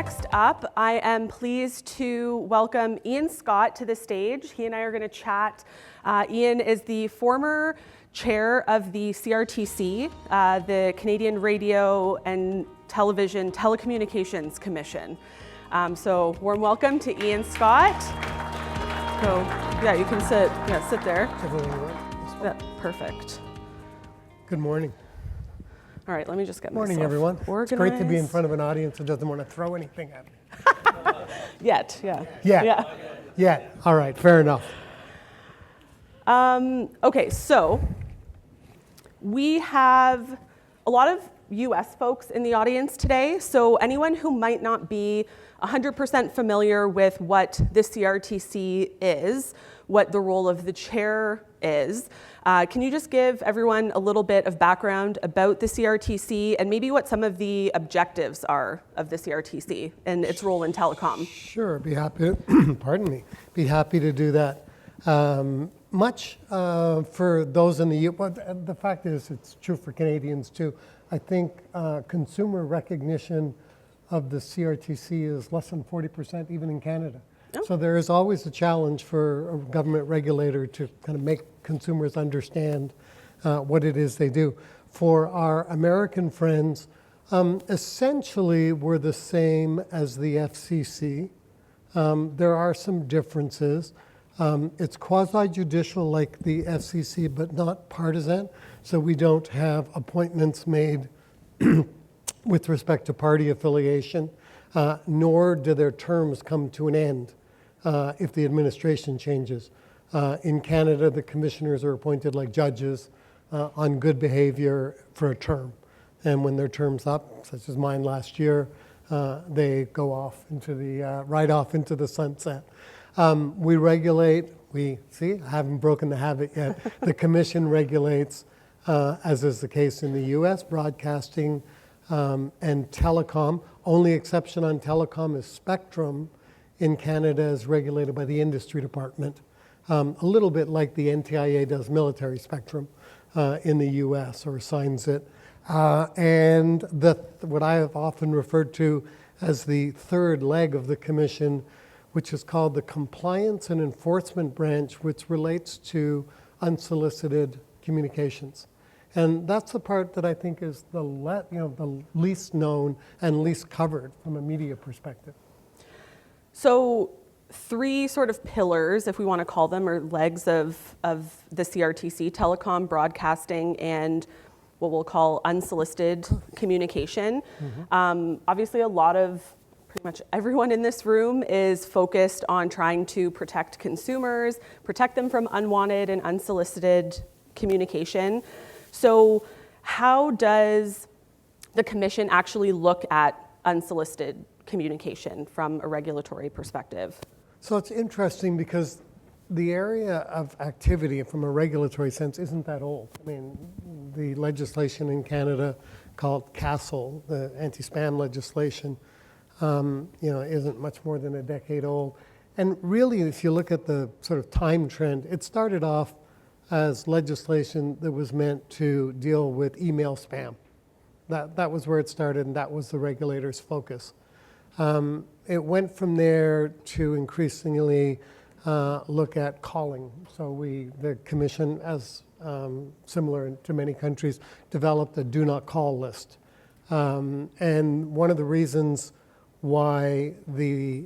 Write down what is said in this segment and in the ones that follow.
Next up, I am pleased to welcome Ian Scott to the stage. He and I are going to chat. Ian is the former chair of the CRTC, the Canadian Radio and Television Telecommunications Commission. So warm welcome to Ian Scott. So yeah, you can sit. Yeah, sit there. Perfect. Good morning. All right, let me just get Morning, myself everyone. organized. It's great to be in front of an audience that doesn't want to throw anything at me. Yet, yeah. Yeah. All right, fair enough. Okay, so we have a lot of US folks in the audience today, so anyone who might not be 100% familiar with what the CRTC is, what the role of the chair is, can you just give everyone a little bit of background about the CRTC and maybe what some of the objectives are of the CRTC and its role in telecom? Sure, be happy to, be happy to do that. Much for those in the U.S., well, the fact is it's true for Canadians too. I think consumer recognition of the CRTC is less than 40% even in Canada. Oh. So there is always a challenge for a government regulator to kind of make consumers understand what it is they do. For our American friends, essentially we're the same as the FCC. There are some differences. It's quasi-judicial like the FCC, but not partisan. So we don't have appointments made with respect to party affiliation, nor do their terms come to an end if the administration changes. In Canada, the commissioners are appointed like judges on good behavior for a term. And when their term's up, such as mine last year, they go off into the, right off into the sunset. We regulate, I haven't broken the habit yet. The commission regulates, as is the case in the US, broadcasting and telecom. Only exception on telecom is spectrum in Canada is regulated by the industry department. A little bit like the NTIA does military spectrum in the US or assigns it. And what I have often referred to as the third leg of the commission, which is called the Compliance and Enforcement Branch, which relates to unsolicited communications. And that's the part that I think is the least known and least covered from a media perspective. So three sort of pillars, if we want to call them, or legs of the CRTC: telecom, broadcasting, and what we'll call unsolicited communication. Mm-hmm. Obviously, pretty much everyone in this room is focused on trying to protect consumers, protect them from unwanted and unsolicited communication. So how does the commission actually look at unsolicited communication from a regulatory perspective? So it's interesting because the area of activity from a regulatory sense isn't that old. I mean, the legislation in Canada called CASL, the anti-spam legislation, isn't much more than a decade old. And really, if you look at the sort of time trend, it started off as legislation that was meant to deal with email spam. That was where it started, and that was the regulator's focus. It went from there to increasingly look at calling. So the commission, as similar to many countries, developed a do not call list. And one of the reasons why the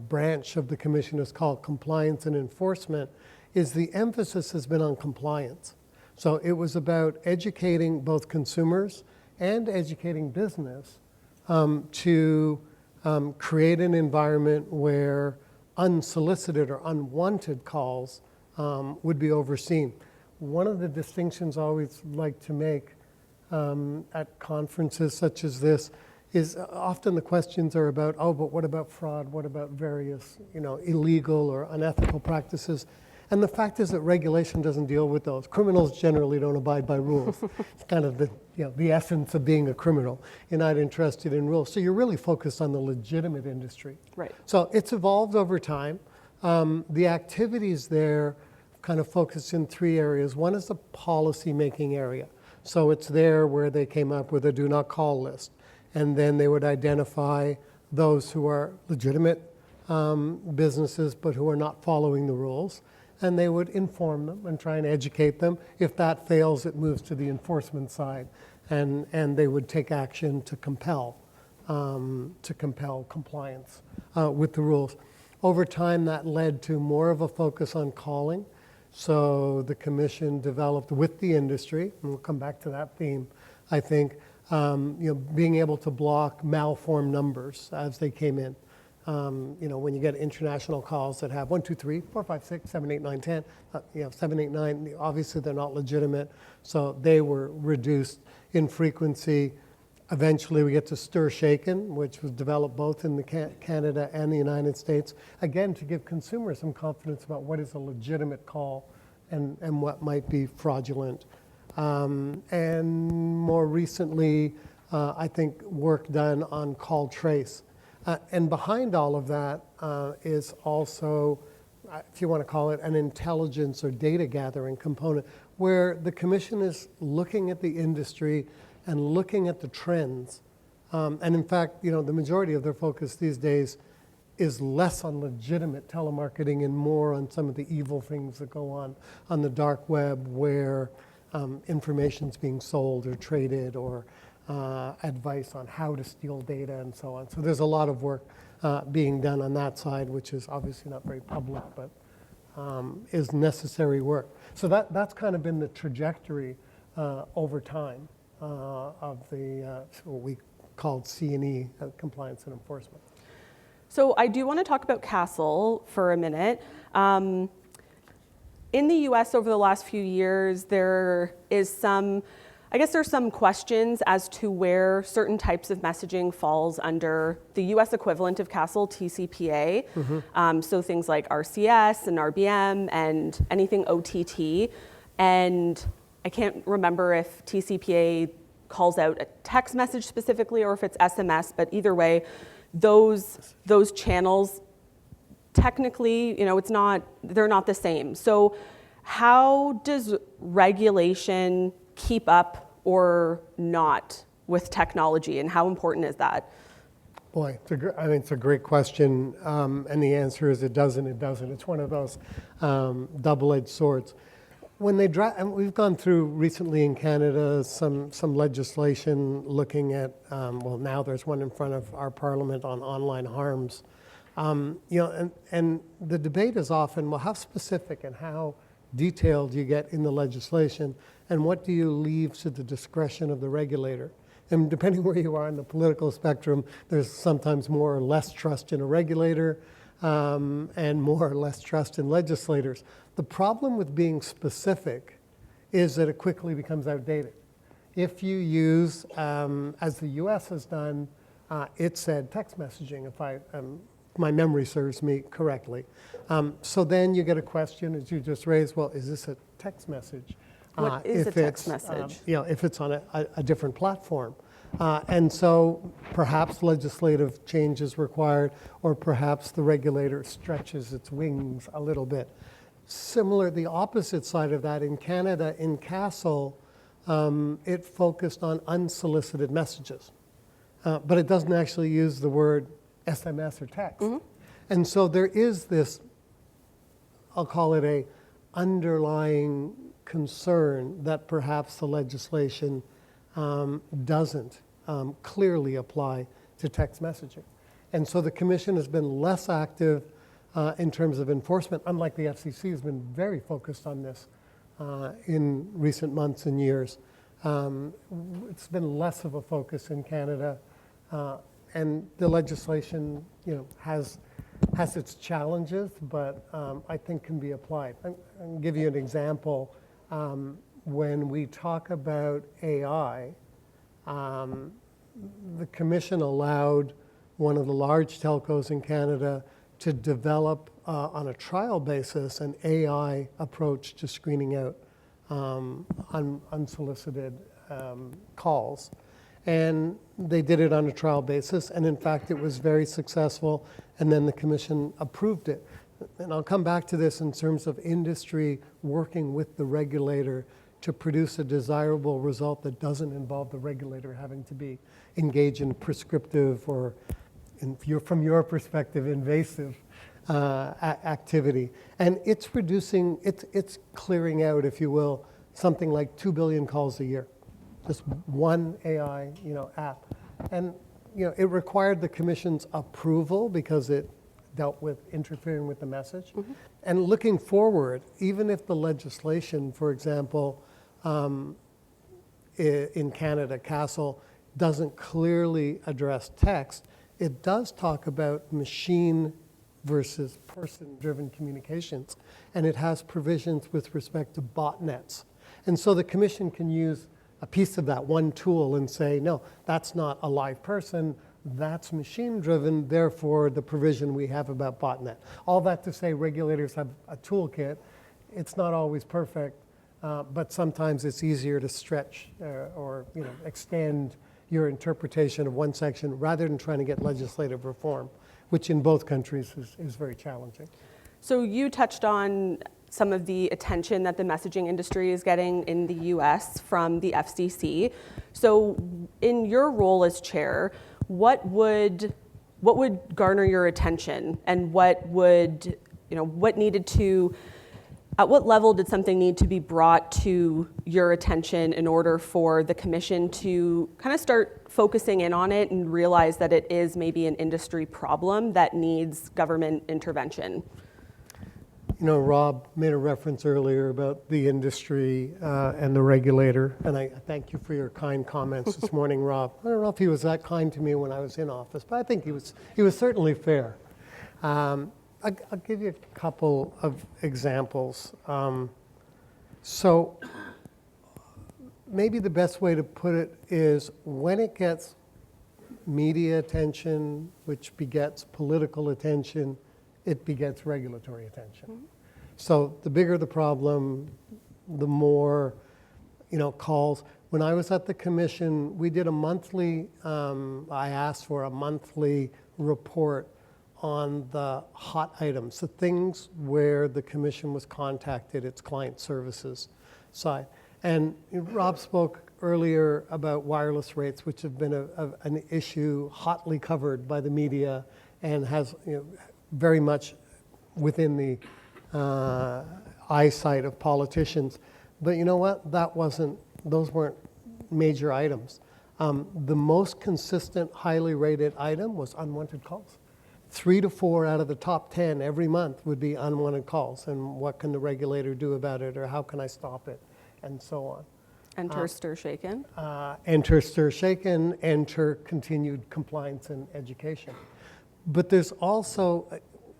branch of the commission is called Compliance and Enforcement is the emphasis has been on compliance. So it was about educating both consumers and educating business to create an environment where unsolicited or unwanted calls would be overseen. One of the distinctions I always like to make at conferences such as this is often the questions are about, but what about fraud? What about various, illegal or unethical practices? And the fact is that regulation doesn't deal with those. Criminals generally don't abide by rules. It's kind of the essence of being a criminal. You're not interested in rules. So you're really focused on the legitimate industry. Right. So it's evolved over time. The activities there kind of focus in three areas. One is the policy-making area. So it's there where they came up with a do not call list. And then they would identify those who are legitimate businesses but who are not following the rules, and they would inform them and try and educate them. If that fails, it moves to the enforcement side, and they would take action to compel compliance with the rules. Over time, that led to more of a focus on calling. So the commission developed with the industry, and we'll come back to that theme, I think, being able to block malformed numbers as they came in. When you get international calls that have 1, 2, 3, 4, 5, 6, 7, 8, 9, 10, 7, 8, 9, obviously they're not legitimate, so they were reduced in frequency. Eventually we get to stir shaken, which was developed both in Canada and the United States, again to give consumers some confidence about what is a legitimate call and what might be fraudulent. And more recently, I think work done on call trace. And behind all of that is also, if you want to call it, an intelligence or data gathering component, where the commission is looking at the industry and looking at the trends. And in fact, the majority of their focus these days is less on legitimate telemarketing and more on some of the evil things that go on the dark web, where information's being sold or traded, or advice on how to steal data and so on. So there's a lot of work being done on that side, which is obviously not very public, but is necessary work. So that's kind of been the trajectory over time of the what we called C&E, compliance and enforcement. So I do want to talk about CASL for a minute. In the US over the last few years, there's some questions as to where certain types of messaging falls under the US equivalent of CASL, TCPA. Mm-hmm. So things like RCS and RBM and anything OTT. And I can't remember if TCPA calls out a text message specifically or if it's SMS, but either way, those channels, technically, they're not the same. So how does regulation keep up or not with technology, and how important is that? Boy, it's a great question, and the answer is it doesn't. It's one of those double-edged swords. When they and we've gone through recently in Canada some legislation looking at, now there's one in front of our Parliament on online harms, and the debate is often, well, how specific and how detailed you get in the legislation, and what do you leave to the discretion of the regulator? And depending where you are in the political spectrum, there's sometimes more or less trust in a regulator, and more or less trust in legislators. The problem with being specific is that it quickly becomes outdated. If you use, as the US has done, it said text messaging, if my memory serves me correctly. So then you get a question, as you just raised, well, is this a text message? What is a text message? If it's on a different platform. And so perhaps legislative change is required, or perhaps the regulator stretches its wings a little bit. Similar, the opposite side of that, in Canada, in CASL, it focused on unsolicited messages. But it doesn't actually use the word SMS or text. Mm-hmm. And so there is this, I'll call it a underlying concern that perhaps the legislation doesn't clearly apply to text messaging. And so the Commission has been less active in terms of enforcement, unlike the FCC has been very focused on this in recent months and years. It's been less of a focus in Canada, and the legislation, has its challenges, but I think can be applied. I'll give you an example. When we talk about AI, the Commission allowed one of the large telcos in Canada to develop on a trial basis an AI approach to screening out unsolicited calls. And they did it on a trial basis, and in fact it was very successful, and then the Commission approved it. And I'll come back to this in terms of industry working with the regulator to produce a desirable result that doesn't involve the regulator having to be engaged in prescriptive or from your perspective, invasive activity. And it's reducing, it's clearing out, if you will, something like 2 billion calls a year. Just one AI, app. And, it required the Commission's approval because it dealt with interfering with the message. Mm-hmm. And looking forward, even if the legislation, for example, in Canada, Castle, doesn't clearly address text, it does talk about machine versus person-driven communications, and it has provisions with respect to botnets. And so the Commission can use a piece of that one tool and say, no, that's not a live person, that's machine-driven, therefore the provision we have about botnet. All that to say regulators have a toolkit. It's not always perfect, but sometimes it's easier to stretch or extend your interpretation of one section rather than trying to get legislative reform, which in both countries is very challenging. So you touched on some of the attention that the messaging industry is getting in the US from the FCC. So in your role as chair, what would garner your attention, and what needed to, at what level did something need to be brought to your attention in order for the Commission to kind of start focusing in on it and realize that it is maybe an industry problem that needs government intervention? Rob made a reference earlier about the industry and the regulator, and I thank you for your kind comments this morning, Rob. I don't know if he was that kind to me when I was in office, but I think he was certainly fair. I'll give you a couple of examples. So maybe the best way to put it is when it gets media attention, which begets political attention, it begets regulatory attention. Mm-hmm. So the bigger the problem, the more, calls. When I was at the Commission, we did a monthly, I asked for a monthly report on the hot items, the things where the Commission was contacted, its client services side. And Rob spoke earlier about wireless rates, which have been an issue hotly covered by the media and has very much within the eyesight of politicians. But you know what? Those weren't major items. The most consistent, highly rated item was unwanted calls. 3 to 4 out of the top 10 every month would be unwanted calls, and what can the regulator do about it, or how can I stop it, and so on. Enter stir shaken. Enter stir shaken, enter continued compliance and education. But there's also,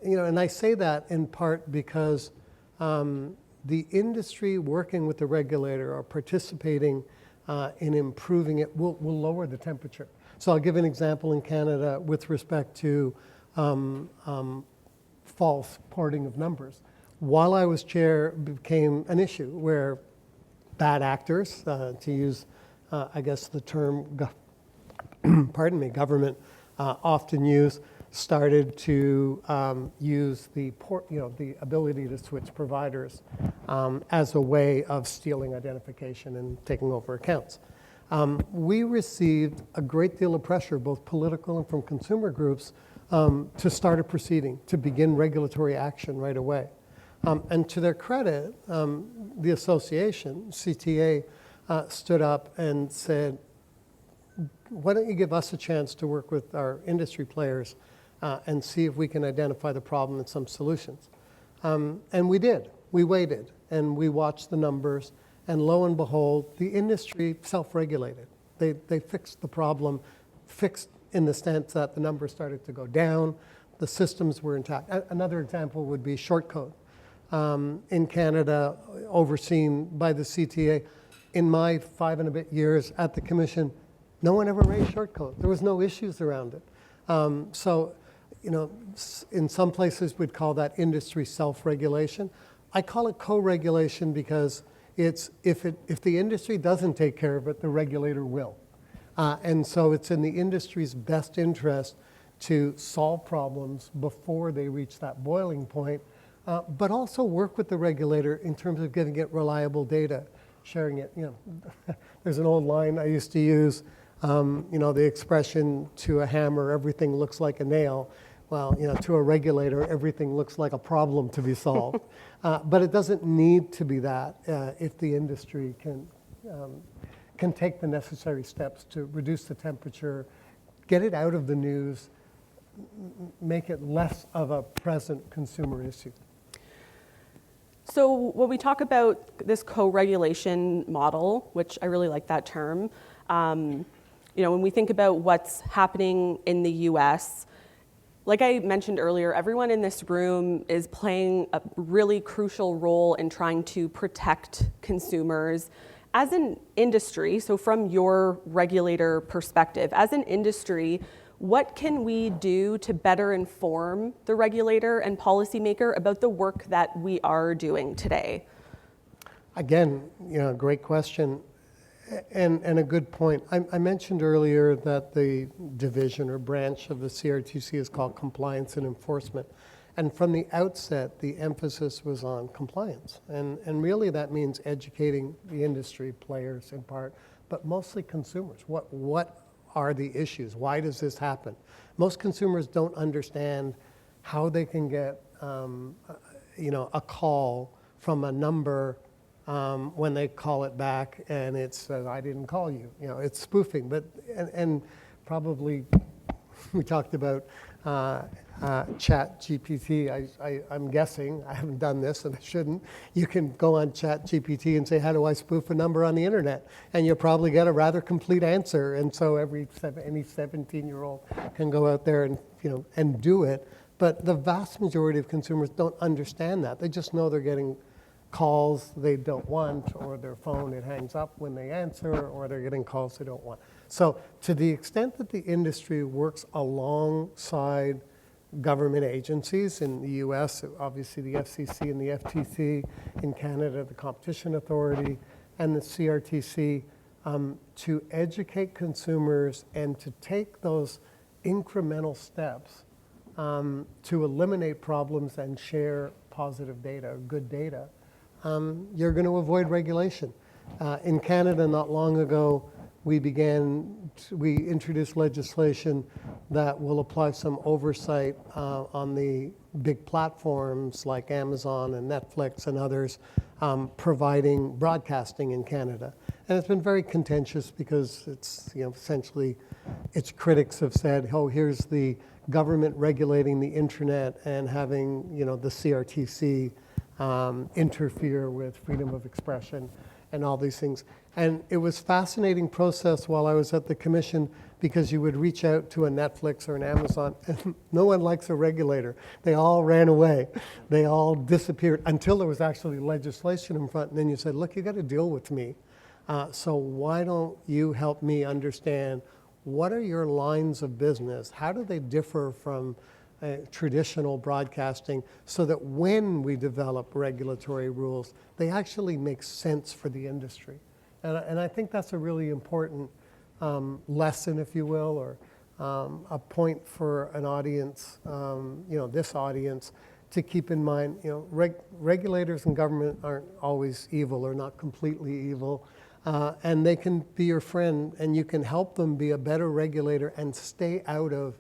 and I say that in part because the industry working with the regulator or participating in improving it will lower the temperature. So I'll give an example in Canada with respect to false porting of numbers. While I was chair, became an issue where bad actors, to use, I guess the term, government often use, started to use the ability to switch providers as a way of stealing identification and taking over accounts. We received a great deal of pressure, both political and from consumer groups, to start a proceeding, to begin regulatory action right away. And to their credit, the association, CTA, stood up and said, why don't you give us a chance to work with our industry players and see if we can identify the problem and some solutions. And we did. We waited, and we watched the numbers, and lo and behold, the industry self-regulated. They fixed the problem, fixed in the sense that the numbers started to go down, the systems were intact. Another example would be short code. In Canada, overseen by the CTA, in my 5 and a bit years at the Commission, no one ever raised short code. There was no issues around it. So, in some places we'd call that industry self-regulation. I call it co-regulation because it's if the industry doesn't take care of it, the regulator will. And so it's in the industry's best interest to solve problems before they reach that boiling point, but also work with the regulator in terms of giving it reliable data, sharing it. There's an old line I used to use, The expression to a hammer, everything looks like a nail. Well, to a regulator, everything looks like a problem to be solved. But it doesn't need to be that if the industry can take the necessary steps to reduce the temperature, get it out of the news, make it less of a present consumer issue. So when we talk about this co-regulation model, which I really like that term, when we think about what's happening in the US, like I mentioned earlier, everyone in this room is playing a really crucial role in trying to protect consumers. As an industry, so from your regulator perspective, as an industry, what can we do to better inform the regulator and policymaker about the work that we are doing today? Again, great question. And a good point. I mentioned earlier that the division or branch of the CRTC is called Compliance and Enforcement. And from the outset, the emphasis was on compliance. And really that means educating the industry players in part, but mostly consumers. What are the issues? Why does this happen? Most consumers don't understand how they can get a call from a number when they call it back and it says, I didn't call you. It's spoofing. But and probably we talked about Chat GPT. I'm guessing, I haven't done this and I shouldn't. You can go on Chat GPT and say, how do I spoof a number on the internet? And you'll probably get a rather complete answer. And so any 17-year-old can go out there and do it. But the vast majority of consumers don't understand that. They just know they're getting calls they don't want, or their phone, it hangs up when they answer, or they're getting calls they don't want. So to the extent that the industry works alongside government agencies in the US, obviously the FCC and the FTC, in Canada, the Competition Authority and the CRTC, to educate consumers and to take those incremental steps to eliminate problems and share positive data, good data, you're going to avoid regulation. In Canada, not long ago, we introduced legislation that will apply some oversight on the big platforms like Amazon and Netflix and others providing broadcasting in Canada. And it's been very contentious because it's, essentially its critics have said, oh, here's the government regulating the internet and having, the CRTC interfere with freedom of expression and all these things. And it was a fascinating process while I was at the commission because you would reach out to a Netflix or an Amazon and no one likes a regulator. They all ran away. They all disappeared until there was actually legislation in front. And then you said, look, you got to deal with me. So why don't you help me understand what are your lines of business? How do they differ from traditional broadcasting so that when we develop regulatory rules, they actually make sense for the industry? And I think that's a really important lesson, if you will, or a point for an audience, this audience, to keep in mind. Regulators and government aren't always evil or not completely evil, and they can be your friend, and you can help them be a better regulator and stay out of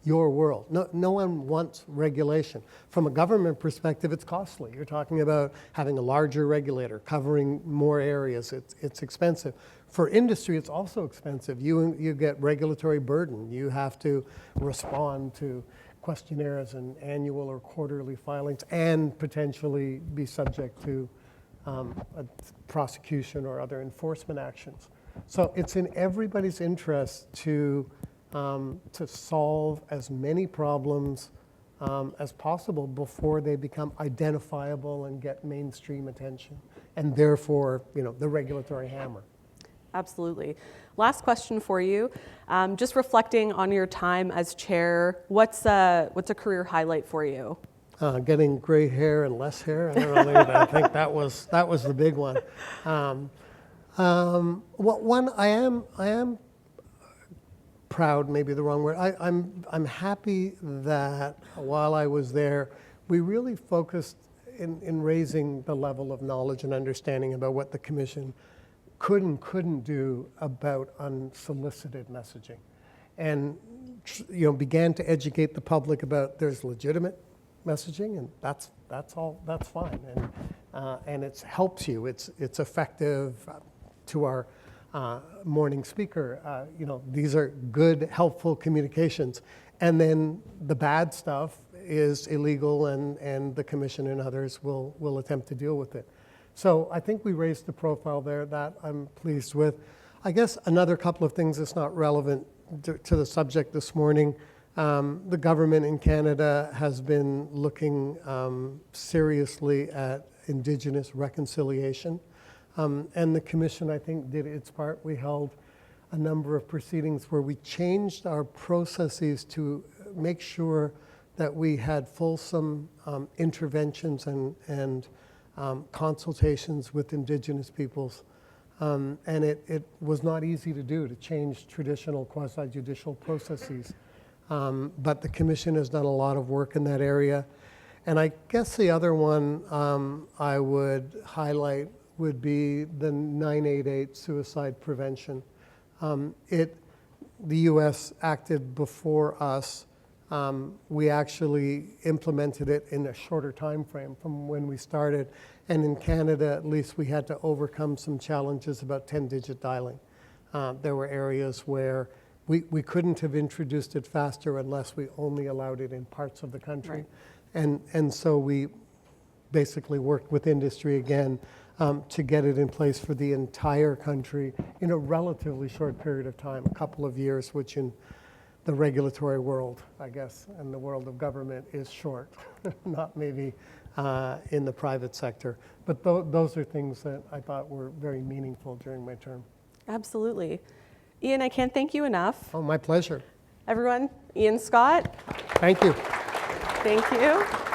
your world. No one wants regulation. From a government perspective, it's costly. You're talking about having a larger regulator, covering more areas. It's expensive. For industry, it's also expensive. You get regulatory burden. You have to respond to questionnaires and annual or quarterly filings and potentially be subject to a prosecution or other enforcement actions. So it's in everybody's interest to solve as many problems as possible before they become identifiable and get mainstream attention, and therefore, the regulatory hammer. Absolutely. Last question for you. Just reflecting on your time as chair, what's a career highlight for you? Getting gray hair and less hair. I don't know. I think that was the big one. One I am proud, maybe the wrong word. I'm happy that while I was there, we really focused in raising the level of knowledge and understanding about what the commission could and couldn't do about unsolicited messaging, and began to educate the public about there's legitimate messaging, and that's fine, and it helps you. It's effective. To our morning speaker, these are good, helpful communications, and then the bad stuff is illegal, and the commission and others will attempt to deal with it. So I think we raised the profile there that I'm pleased with. I guess another couple of things that's not relevant to the subject this morning. The government in Canada has been looking seriously at Indigenous reconciliation. And the commission, I think, did its part. We held a number of proceedings where we changed our processes to make sure that we had fulsome interventions and consultations with Indigenous peoples. And it was not easy to do, to change traditional quasi-judicial processes. But the commission has done a lot of work in that area. And I guess the other one I would highlight would be the 988 suicide prevention. The U.S. acted before us. We actually implemented it in a shorter time frame from when we started. And in Canada, at least, we had to overcome some challenges about 10-digit dialing. There were areas where we couldn't have introduced it faster unless we only allowed it in parts of the country. Right. And so we basically worked with industry again to get it in place for the entire country in a relatively short period of time, a couple of years, which in the regulatory world, I guess, and the world of government is short, not maybe in the private sector. But those are things that I thought were very meaningful during my term. Absolutely. Ian, I can't thank you enough. Oh, my pleasure. Everyone, Ian Scott. Thank you. Thank you.